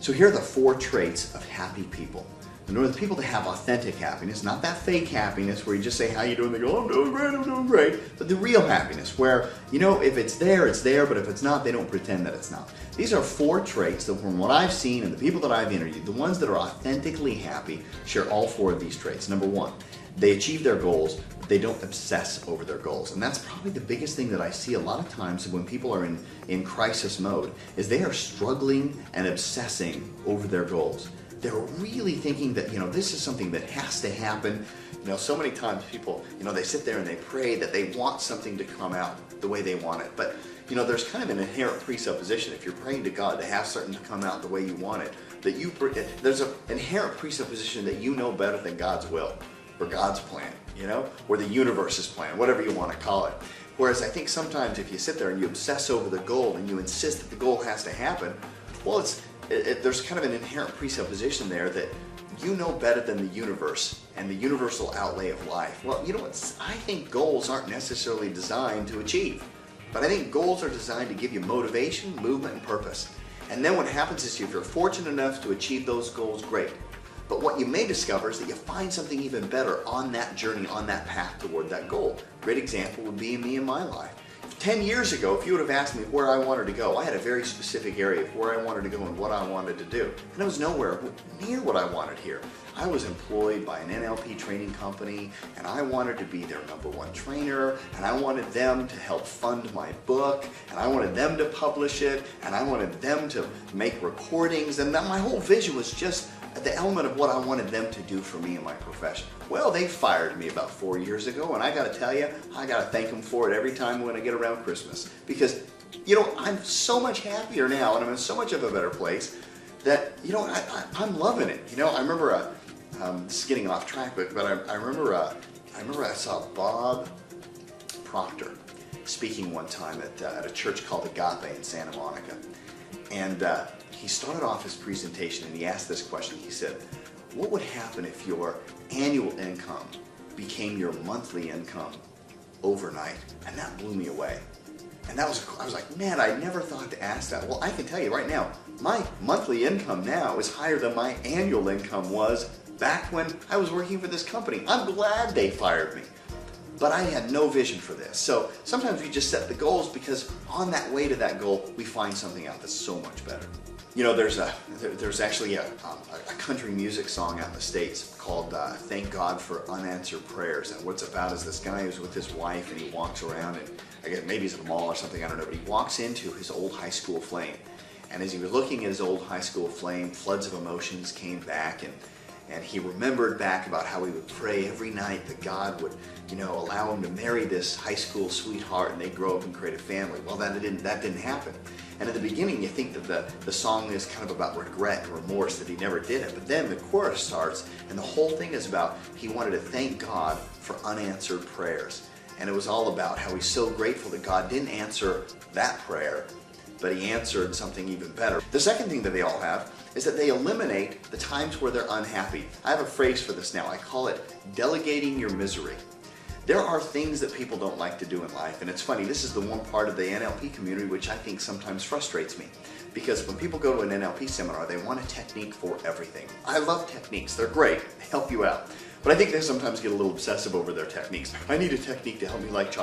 So here are the 4 traits of happy people. In order the people that have authentic happiness, not that fake happiness where you just say, how you doing? They go, I'm doing great. But the real happiness where, if it's there, but if it's not, they don't pretend that it's not. These are 4 traits that from what I've seen and the people that I've interviewed, the ones that are authentically happy share all 4 of these traits. Number 1, they achieve their goals, but they don't obsess over their goals. And that's probably the biggest thing that I see a lot of times when people are in crisis mode, is they are struggling and obsessing over their goals. They're really thinking that, this is something that has to happen. So many times people, they sit there and they pray that they want something to come out the way they want it. But, there's kind of an inherent presupposition if you're praying to God to have something to come out the way you want it, that there's an inherent presupposition that you know better than God's will or God's plan, or the universe's plan, whatever you want to call it. Whereas I think sometimes if you sit there and you obsess over the goal and you insist that the goal has to happen, well, there's kind of an inherent presupposition there that you know better than the universe and the universal outlay of life. Well, I think goals aren't necessarily designed to achieve, but I think goals are designed to give you motivation, movement, and purpose. And then what happens is if you're fortunate enough to achieve those goals, great. But what you may discover is that you find something even better on that journey, on that path toward that goal. Great example would be me in my life. 10 years ago, if you would have asked me where I wanted to go, I had a very specific area of where I wanted to go and what I wanted to do. And I was nowhere near what I wanted here. I was employed by an NLP training company, and I wanted to be their #1 trainer, and I wanted them to help fund my book, and I wanted them to publish it, and I wanted them to make recordings, and my whole vision was just the element of what I wanted them to do for me in my profession. Well, they fired me about 4 years ago, and I got to tell you, I got to thank them for it every time when I get around Christmas. Because, I'm so much happier now, and I'm in so much of a better place that, I'm loving it. I remember, this is getting off track, but I remember I saw Bob Proctor speaking one time at a church called Agape in Santa Monica. And he started off his presentation and he asked this question. He said, what would happen if your annual income became your monthly income overnight? And that blew me away. And I was like, man, I never thought to ask that. Well, I can tell you right now, my monthly income now is higher than my annual income was back when I was working for this company. I'm glad they fired me. But I had no vision for this. So sometimes we just set the goals because on that way to that goal, we find something out that's so much better. There's actually a country music song out in the States called Thank God for Unanswered Prayers. And what it's about is this guy who's with his wife and he walks around and I guess maybe he's at a mall or something, I don't know, but he walks into his old high school flame. And as he was looking at his old high school flame, floods of emotions came back and he remembered back about how he would pray every night that God would, allow him to marry this high school sweetheart and they'd grow up and create a family. Well, that didn't happen. And at the beginning, you think that the song is kind of about regret and remorse that he never did it. But then the chorus starts and the whole thing is about he wanted to thank God for unanswered prayers. And it was all about how he's so grateful that God didn't answer that prayer, but he answered something even better. The second thing that they all have is that they eliminate the times where they're unhappy. I have a phrase for this now. I call it delegating your misery. There are things that people don't like to do in life, and it's funny, this is the one part of the NLP community which I think sometimes frustrates me. Because when people go to an NLP seminar, they want a technique for everything. I love techniques, they're great, they help you out. But I think they sometimes get a little obsessive over their techniques. I need a technique to help me like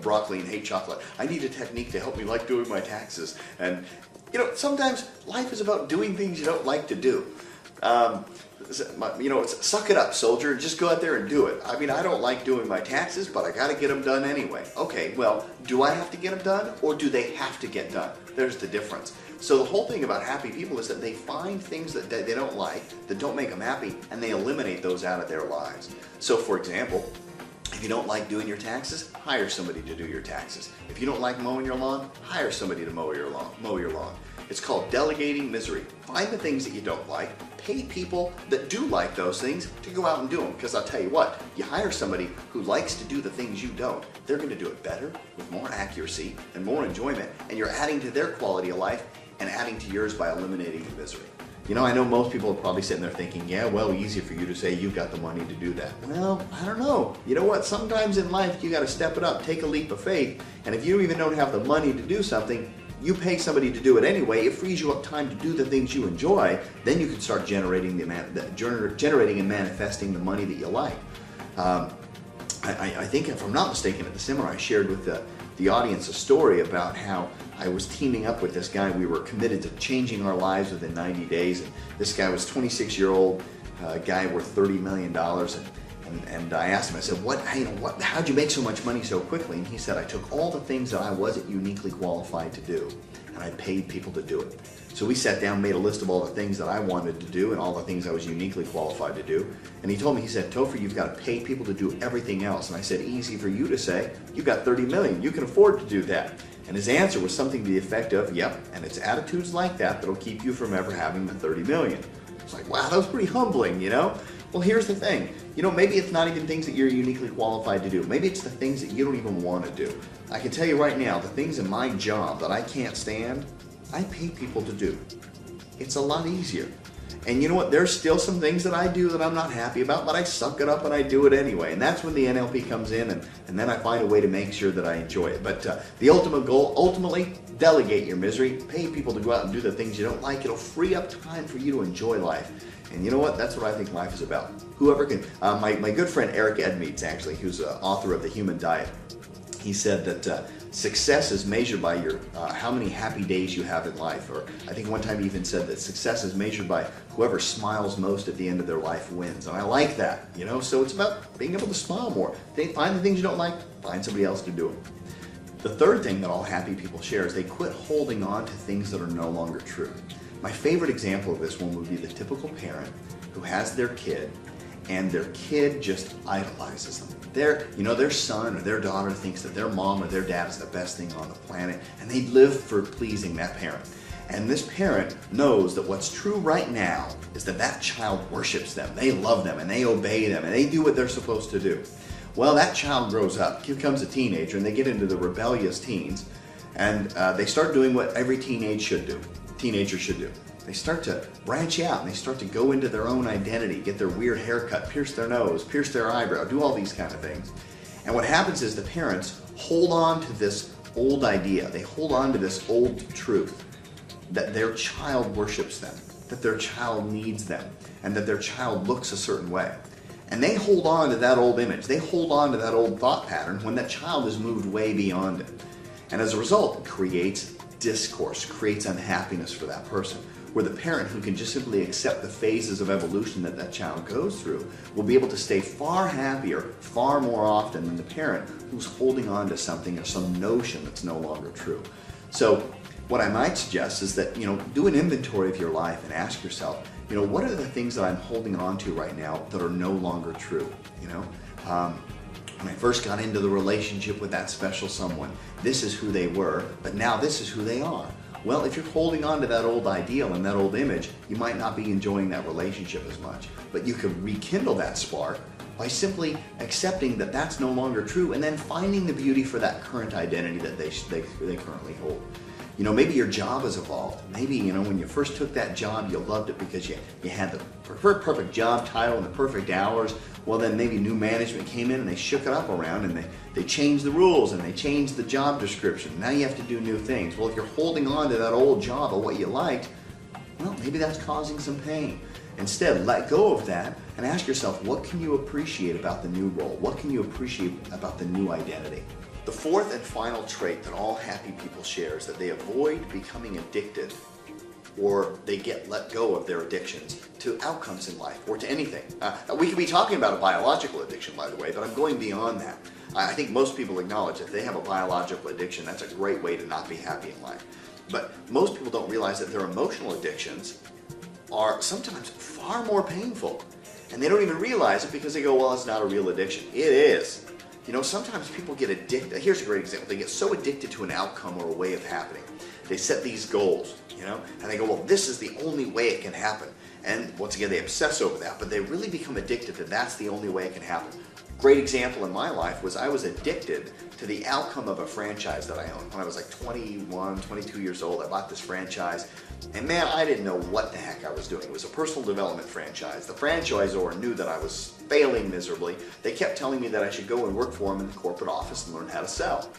broccoli and hate chocolate. I need a technique to help me like doing my taxes. And sometimes life is about doing things you don't like to do. Suck it up, soldier, and just go out there and do it. I mean, I don't like doing my taxes, but I got to get them done anyway. Okay, well, do I have to get them done, or do they have to get done? There's the difference. So the whole thing about happy people is that they find things that they don't like, that don't make them happy, and they eliminate those out of their lives. So, for example, if you don't like doing your taxes, hire somebody to do your taxes. If you don't like mowing your lawn, hire somebody to mow your lawn. It's called delegating misery. Find the things that you don't like, pay people that do like those things to go out and do them. Because I'll tell you what, you hire somebody who likes to do the things you don't, they're going to do it better, with more accuracy and more enjoyment, and you're adding to their quality of life and adding to yours by eliminating the misery. I know most people are probably sitting there thinking, yeah, well, easy for you to say you've got the money to do that. Well, I don't know. You know what? Sometimes in life you got to step it up, take a leap of faith, and if you even don't have the money to do something, you pay somebody to do it anyway, it frees you up time to do the things you enjoy. Then you can start generating and manifesting the money that you like. I think, if I'm not mistaken, at the seminar I shared with the audience a story about how I was teaming up with this guy. We were committed to changing our lives within 90 days. And this guy was a 26-year-old guy worth $30 million. And I asked him, I said, how'd you make so much money so quickly? And he said, I took all the things that I wasn't uniquely qualified to do, and I paid people to do it. So we sat down, made a list of all the things that I wanted to do and all the things I was uniquely qualified to do. And he told me, he said, Topher, you've got to pay people to do everything else. And I said, easy for you to say. You've got 30 million. You can afford to do that. And his answer was something to the effect of, yep, and it's attitudes like that that'll keep you from ever having the 30 million. It's like, wow, that was pretty humbling, you know? Well, here's the thing. You know, maybe it's not even things that you're uniquely qualified to do. Maybe it's the things that you don't even want to do. I can tell you right now, the things in my job that I can't stand, I pay people to do. It's a lot easier. And you know what? There's still some things that I do that I'm not happy about, but I suck it up and I do it anyway. And that's when the NLP comes in, and then I find a way to make sure that I enjoy it. But the ultimate goal, ultimately, delegate your misery. Pay people to go out and do the things you don't like. It'll free up time for you to enjoy life. And you know what? That's what I think life is about. Whoever can. My good friend Eric Edmeades, actually, who's author of The Human Diet, he said that success is measured by your how many happy days you have in life. Or I think one time he even said that success is measured by whoever smiles most at the end of their life wins. And I like that, you know. So it's about being able to smile more. Find the things you don't like, find somebody else to do it. The third thing that all happy people share is they quit holding on to things that are no longer true. My favorite example of this one would be the typical parent who has their kid, and their kid just idolizes them. Their son or their daughter thinks that their mom or their dad is the best thing on the planet, and they live for pleasing that parent. And this parent knows that what's true right now is that that child worships them, they love them, and they obey them, and they do what they're supposed to do. Well, that child grows up, becomes a teenager, and they get into the rebellious teens, and they start doing what every teenager should do. They start to branch out, and they start to go into their own identity, get their weird haircut, pierce their nose, pierce their eyebrow, do all these kind of things. And what happens is the parents hold on to this old idea, they hold on to this old truth that their child worships them, that their child needs them, and that their child looks a certain way. And they hold on to that old image, they hold on to that old thought pattern when that child has moved way beyond it. And as a result, it creates discourse, creates unhappiness for that person, where the parent who can just simply accept the phases of evolution that that child goes through will be able to stay far happier, far more often than the parent who's holding on to something or some notion that's no longer true. So what I might suggest is that, do an inventory of your life and ask yourself, what are the things that I'm holding on to right now that are no longer true? When I first got into the relationship with that special someone, this is who they were, but now this is who they are. Well, if you're holding on to that old ideal and that old image, you might not be enjoying that relationship as much. But you could rekindle that spark by simply accepting that that's no longer true, and then finding the beauty for that current identity that they currently hold. Maybe your job has evolved. Maybe, when you first took that job, you loved it because you had the perfect job title and the perfect hours. Well, then maybe new management came in and they shook it up around, and they changed the rules and they changed the job description. Now you have to do new things. Well, if you're holding on to that old job or what you liked, well, maybe that's causing some pain. Instead, let go of that and ask yourself, what can you appreciate about the new role? What can you appreciate about the new identity? The fourth and final trait that all happy people share is that they avoid becoming addicted, or they let go of their addictions to outcomes in life or to anything. We could be talking about a biological addiction, by the way, but I'm going beyond that. I think most people acknowledge if they have a biological addiction, that's a great way to not be happy in life. But most people don't realize that their emotional addictions are sometimes far more painful. And they don't even realize it because they go, well, it's not a real addiction. It is. Sometimes people get addicted. Here's a great example. They get so addicted to an outcome or a way of happening. They set these goals, and they go, well, this is the only way it can happen. And once again, they obsess over that, but they really become addicted that that's the only way it can happen. Great example in my life was I was addicted to the outcome of a franchise that I owned. When I was like 21, 22 years old, I bought this franchise, and man, I didn't know what the heck I was doing. It was a personal development franchise. The franchisor knew that I was failing miserably. They kept telling me that I should go and work for them in the corporate office and learn how to sell.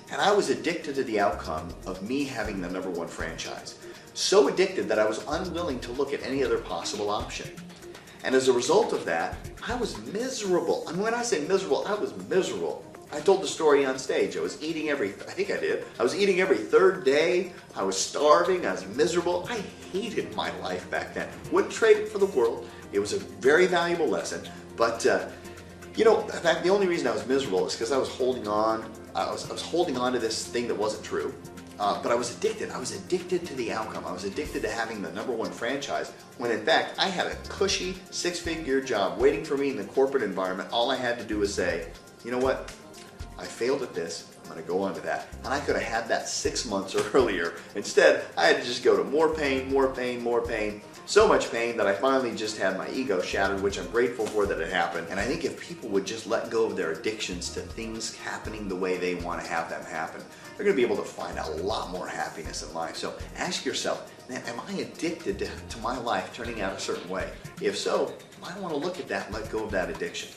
And I was addicted to the outcome of me having the #1 franchise. So addicted that I was unwilling to look at any other possible option. And as a result of that, I was miserable. I mean, when I say miserable, I was miserable. I told the story on stage. I was eating I think I did. I was eating every third day. I was starving. I was miserable. I hated my life back then. Wouldn't trade it for the world. It was a very valuable lesson. But, you know, in fact, the only reason I was miserable is because I was holding on. I was holding on to this thing that wasn't true. But I was addicted. I was addicted to the outcome. I was addicted to having the #1 franchise when in fact I had a cushy 6-figure job waiting for me in the corporate environment. All I had to do was say, you know what? I failed at this. I'm going to go on to that. And I could have had that 6 months earlier. Instead, I had to just go to more pain, more pain, more pain. So much pain that I finally just had my ego shattered, which I'm grateful for that it happened. And I think if people would just let go of their addictions to things happening the way they want to have them happen, they're going to be able to find a lot more happiness in life. So ask yourself, man, am I addicted to my life turning out a certain way? If so, you might want to look at that and let go of that addiction.